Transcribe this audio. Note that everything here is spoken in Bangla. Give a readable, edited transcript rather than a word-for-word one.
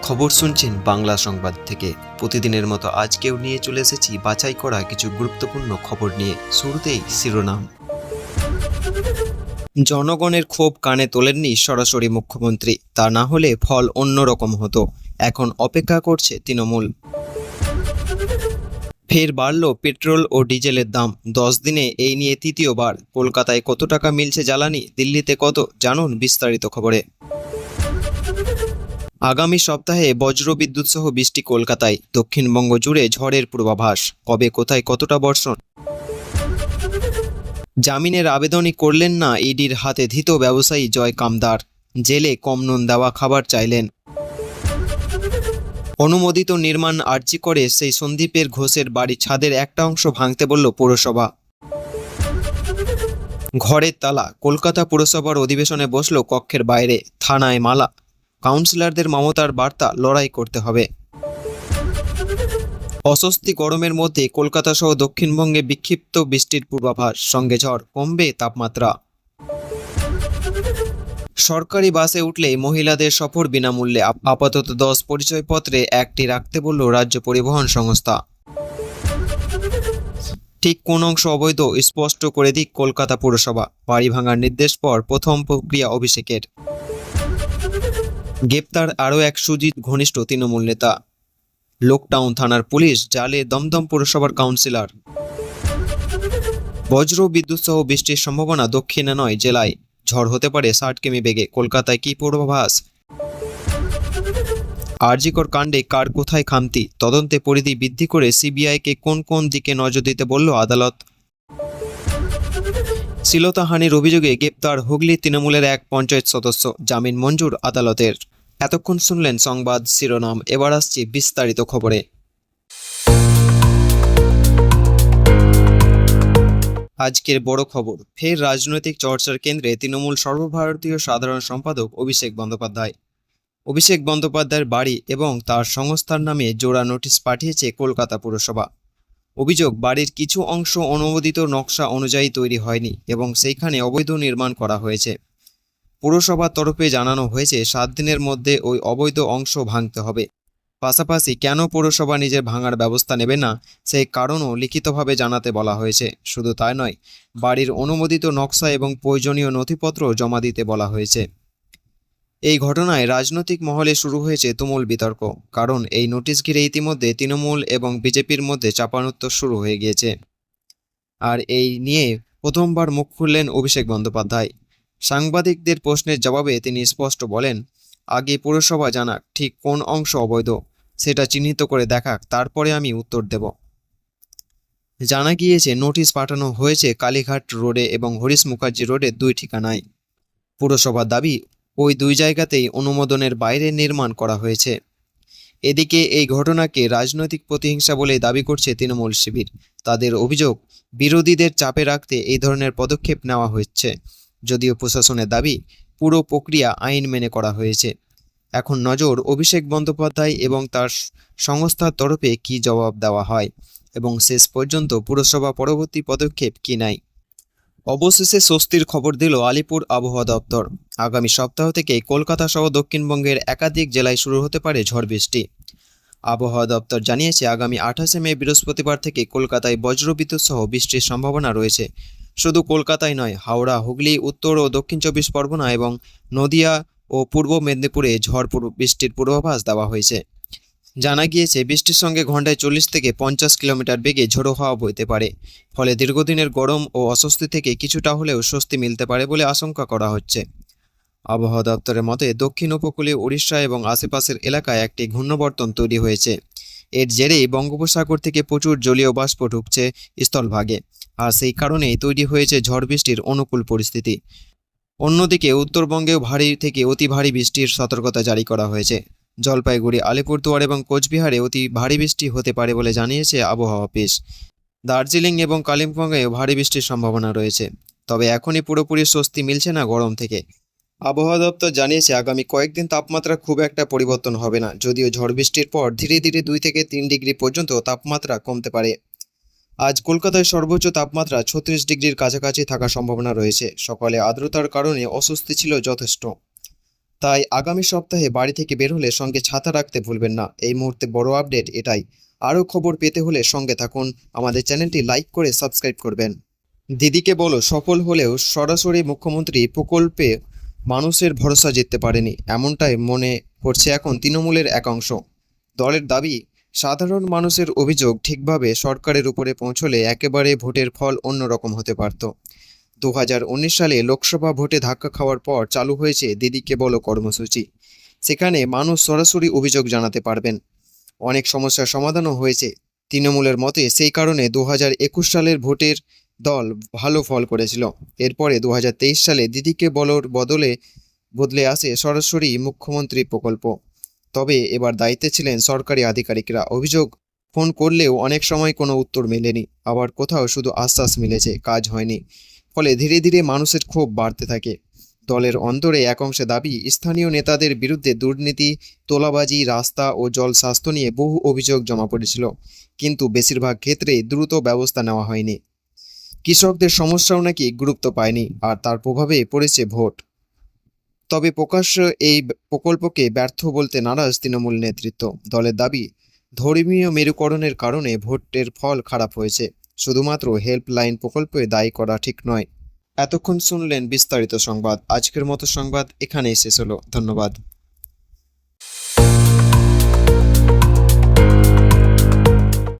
খবর শুনছেন বাংলা সংবাদ থেকে। প্রতিদিনের মতো আজকেও নিয়ে চলে এসেছি বাছাই করা কিছু গুরুত্বপূর্ণ খবর নিয়ে। শুরুতেই শিরোনাম। জনগণের ক্ষোভ কানে তোলেননি সরাসরি মুখ্যমন্ত্রী, তা না হলে ফল অন্যরকম হতো। এখন অপেক্ষা করছে তৃণমূল। ফের বাড়ল পেট্রোল ও ডিজেলের দাম। 10 দিনে এই নিয়ে তৃতীয়বার। কলকাতায় কত টাকা মিলছে জ্বালানি, দিল্লিতে কত, জানুন বিস্তারিত খবরে। আগামী সপ্তাহে বজ্রবিদ্যুৎ সহ বৃষ্টি কলকাতায়। দক্ষিণবঙ্গ জুড়ে ঝড়ের পূর্বাভাস। কবে কোথায় কতটা বর্ষণ। জামিনের আবেদনই করলেন না ইডির হাতে ধৃত ব্যবসায়ী জয় কামদার। জেলে কম নুন দেওয়া খাবার চাইলেন। অনুমোদিত নির্মাণ আর্জি করে সেই সন্দীপের ঘোষের বাড়ির ছাদের একটা অংশ ভাঙতে বলল পৌরসভা। ঘরের তালা। কলকাতা পুরসভার অধিবেশনে বসল কক্ষের বাইরে। থানায় মালা। কাউন্সিলরদের মমতার বার্তা, লড়াই করতে হবে। অস্বস্তি গরমের মধ্যে কলকাতা সহ দক্ষিণবঙ্গে বিক্ষিপ্ত বৃষ্টির পূর্বাভাস, সঙ্গে ঝড়, কমবে তাপমাত্রা। সরকারি বাসে উঠলে মহিলাদের সফর বিনামূল্যে। আপাতত 10 পরিচয়পত্রে একটি রাখতে বলল রাজ্য পরিবহন সংস্থা। ঠিক কোন অংশ অবৈধ স্পষ্ট করে দিক কলকাতা পুরসভা। বাড়ি ভাঙার নির্দেশ পর প্রথম প্রক্রিয়া অভিষেকের। গ্রেপ্তার আরও এক সুজিত ঘনিষ্ঠ তৃণমূল নেতা। লোকটাউন থানার পুলিশ জালে দমদম পুরসভার কাউন্সিলর। বজ্র বিদ্যুৎ সহ বৃষ্টির সম্ভাবনা দক্ষিণে নয় জেলায়। ঝড় হতে পারে 60 কিমি বেগে। কলকাতায় কি পূর্বাভাস। আরজিকর কাণ্ডে কার কোথায় খামতি, তদন্তে পরিধি বৃদ্ধি করে সিবিআইকে কোন কোন দিকে নজর দিতে বলল আদালত। শ্লীলতাহানির অভিযোগে গ্রেপ্তার হুগলি তৃণমূলের এক পঞ্চায়েত সদস্য। জামিন মঞ্জুর আদালতের। এতক্ষণ শুনলেন সংবাদ শিরোনাম, এবার আসছি বিস্তারিত খবরে। আজকের বড় খবর। ফের রাজনৈতিক চর্চার কেন্দ্রে তৃণমূল সর্বভারতীয় সাধারণ সম্পাদক অভিষেক বন্দ্যোপাধ্যায়। অভিষেক বন্দ্যোপাধ্যায়ের বাড়ি এবং তার সংস্থার নামে জোড়া নোটিশ পাঠিয়েছে কলকাতা পুরসভা। অভিযোগ, বাড়ির কিছু অংশ অনুমোদিত নকশা অনুযায়ী তৈরি হয়নি এবং সেইখানে অবৈধ নির্মাণ করা হয়েছে। পুরসভার তরফে জানানো হয়েছে 7 দিনের মধ্যে ওই অবৈধ অংশ ভাঙতে হবে। পাশাপাশি কেন পুরসভা নিজের ভাঙার ব্যবস্থা নেবে না সেই কারণও লিখিতভাবে জানাতে বলা হয়েছে। শুধু তাই নয়, বাড়ির অনুমোদিত নকশা এবং প্রয়োজনীয় নথিপত্র জমা দিতে বলা হয়েছে। এই ঘটনায় রাজনৈতিক মহলে শুরু হয়েছে তুমুল বিতর্ক, কারণ এই নোটিশ ঘিরে ইতিমধ্যে তৃণমূল এবং বিজেপির মধ্যে চাপানোত্তর শুরু হয়ে গিয়েছে। আর এই নিয়ে প্রথমবার মুখ খুললেন অভিষেক বন্দ্যোপাধ্যায়। সাংবাদিকদের প্রশ্নের জবাবে তিনি স্পষ্ট বলেন, আগে পুরসভা জানাক ঠিক কোন অংশ অবৈধ, সেটা চিহ্নিত করে দেখাক, তারপরে আমি উত্তর দেব। জানা গিয়েছে নোটিশ পাঠানো হয়েছে কালীঘাট রোডে এবং হরিশ মুখার্জি রোডের 2 ঠিকানায়। পুরসভার দাবি, ওই 2 জায়গাতেই অনুমোদনের বাইরে নির্মাণ করা হয়েছে। এদিকে এই ঘটনাকে রাজনৈতিক প্রতিহিংসা বলে দাবি করছে তৃণমূল শিবির। তাদের অভিযোগ, বিরোধীদের চাপে রাখতে এই ধরনের পদক্ষেপ নেওয়া হচ্ছে। যদিও প্রশাসনের দাবি, পুরো প্রক্রিয়া আইন মেনে করা হয়েছে। এখন নজর অভিষেক বন্দ্যোপাধ্যায় এবং তার সংস্থার তরফে কি জবাব দেওয়া হয় এবং শেষ পর্যন্ত পুরসভা পরবর্তী পদক্ষেপ কি নেয়। অবশেষে স্বস্তির খবর দিল আলিপুর আবহাওয়া দপ্তর। আগামী সপ্তাহ থেকে কলকাতা সহ দক্ষিণবঙ্গের একাধিক জেলায় শুরু হতে পারে ঝড় বৃষ্টি। আবহাওয়া দপ্তর জানিয়েছে, আগামী 28শে মে বৃহস্পতিবার থেকে কলকাতায় বজ্রবিদ্যুৎ সহ বৃষ্টির সম্ভাবনা রয়েছে। শুধু কলকাতায় নয়, হাওড়া, হুগলি, উত্তর ও দক্ষিণ 24 পরগনা এবং নদিয়া ও পূর্ব মেদিনীপুরে ঝড় বৃষ্টির পূর্বাভাস দেওয়া হয়েছে। জানা গিয়েছে, বৃষ্টির সঙ্গে ঘন্টায় 40 থেকে 50 কিলোমিটার বেগে ঝোড়ো হাওয়া বইতে পারে। ফলে দীর্ঘদিনের গরম ও অস্বস্তি থেকে কিছুটা হলেও স্বস্তি মিলতে পারে বলে আশঙ্কা করা হচ্ছে। আবহাওয়া দপ্তরের মতে, দক্ষিণ উপকূলীয় উড়িষ্যা এবং আশেপাশের এলাকায় একটি ঘূর্ণাবর্তন তৈরি হয়েছে। এর জেরেই বঙ্গোপসাগর থেকে প্রচুর জলীয় বাষ্প ঢুকছে স্থলভাগে, আর সেই কারণেই তৈরি হয়েছে ঝড় বৃষ্টির অনুকূল পরিস্থিতি। অন্যদিকে উত্তরবঙ্গেও ভারী থেকে অতি ভারী বৃষ্টির সতর্কতা জারি করা হয়েছে। জলপাইগুড়ি, আলিপুরদুয়ার এবং কোচবিহারে অতি ভারী বৃষ্টি হতে পারে বলে জানিয়েছে আবহাওয়া অফিস। দার্জিলিং এবং কালিম্পংয়েও ভারী বৃষ্টির সম্ভাবনা রয়েছে। তবে এখনই পুরোপুরি স্বস্তি মিলছে না গরম থেকে। আবহাওয়া দপ্তর জানিয়েছে, আগামী কয়েকদিন তাপমাত্রা খুব একটা পরিবর্তন হবে না, যদিও ঝড় বৃষ্টির পর ধীরে ধীরে 2 থেকে 3 ডিগ্রি পর্যন্ত তাপমাত্রা কমতে পারে। আজ কলকাতায় সর্বোচ্চ তাপমাত্রা 36 ডিগ্রির কাছাকাছি থাকার সম্ভাবনা রয়েছে। সকালে আর্দ্রতার কারণে অস্বস্তি ছিল যথেষ্ট। তাই আগামী সপ্তাহে বাড়ি থেকে বের হলে সঙ্গে ছাতা রাখতে ভুলবেন না। এই মুহূর্তে বড় আপডেট এটাই। আরও খবর পেতে হলে সঙ্গে থাকুন, আমাদের চ্যানেলটি লাইক করে সাবস্ক্রাইব করবেন। দিদিকে বলো সফল হলেও সরাসরি মুখ্যমন্ত্রী প্রকল্পে মানুষের ভরসা জিততে পারেনি, এমনটাই মনে করছে এখন তৃণমূলের একাংশ। দলের দাবি, সাধারণ মানুষের অভিযোগ ঠিকভাবে সরকারের উপরে পৌঁছলে একেবারে ভোটের ফল অন্যরকম হতে পারত। 2019 সালে লোকসভা ভোটে ধাক্কা খাওয়ার পর চালু হয়েছে দিদিকে বলো কর্মসূচি। সেখানে মানুষ সরাসরি অভিযোগ জানাতে পারবেন। অনেক সমস্যার সমাধানও হয়েছে। তৃণমূলের মতে সেই কারণে 2021 সালের ভোটের দল ভালো ফল করেছিল। এরপরে 2023 সালে দিদিকে বলোর বদলে আসে সরাসরি মুখ্যমন্ত্রী প্রকল্প। তবে এবার দায়িত্বে ছিলেন সরকারি আধিকারিকরা। অভিযোগ ফোন করলেও অনেক সময় কোনো উত্তর মেলেনি, আবার কোথাও শুধু আশ্বাস মিলেছে, কাজ হয়নি। ফলে ধীরে ধীরে মানুষের ক্ষোভ বাড়তে থাকে। দলের অন্তরে এক অংশে দাবি, স্থানীয় নেতাদের বিরুদ্ধে দুর্নীতি, তোলাবাজি, রাস্তা ও জল স্বাস্থ্য নিয়ে বহু অভিযোগ জমা পড়েছিল, কিন্তু বেশিরভাগ ক্ষেত্রেই দ্রুত ব্যবস্থা নেওয়া হয়নি। কৃষকদের সমস্যাও নাকি গুরুত্ব পায়নি, আর তার প্রভাবে পড়েছে ভোট। তবে প্রকাশ্যে এই প্রকল্পকে ব্যর্থ বলতে নারাজ তৃণমূল নেতৃত্ব। দলের দাবি, ধর্মীয় মেরুকরণের কারণে ভোটের ফল খারাপ হয়েছে। শুধুমাত্র হেল্পলাইন প্রকল্পে দায়ী করা ঠিক নয়। এতক্ষণ শুনলেন বিস্তারিত সংবাদ। আজকের মতো সংবাদ এখানেই শেষ হলো। ধন্যবাদ।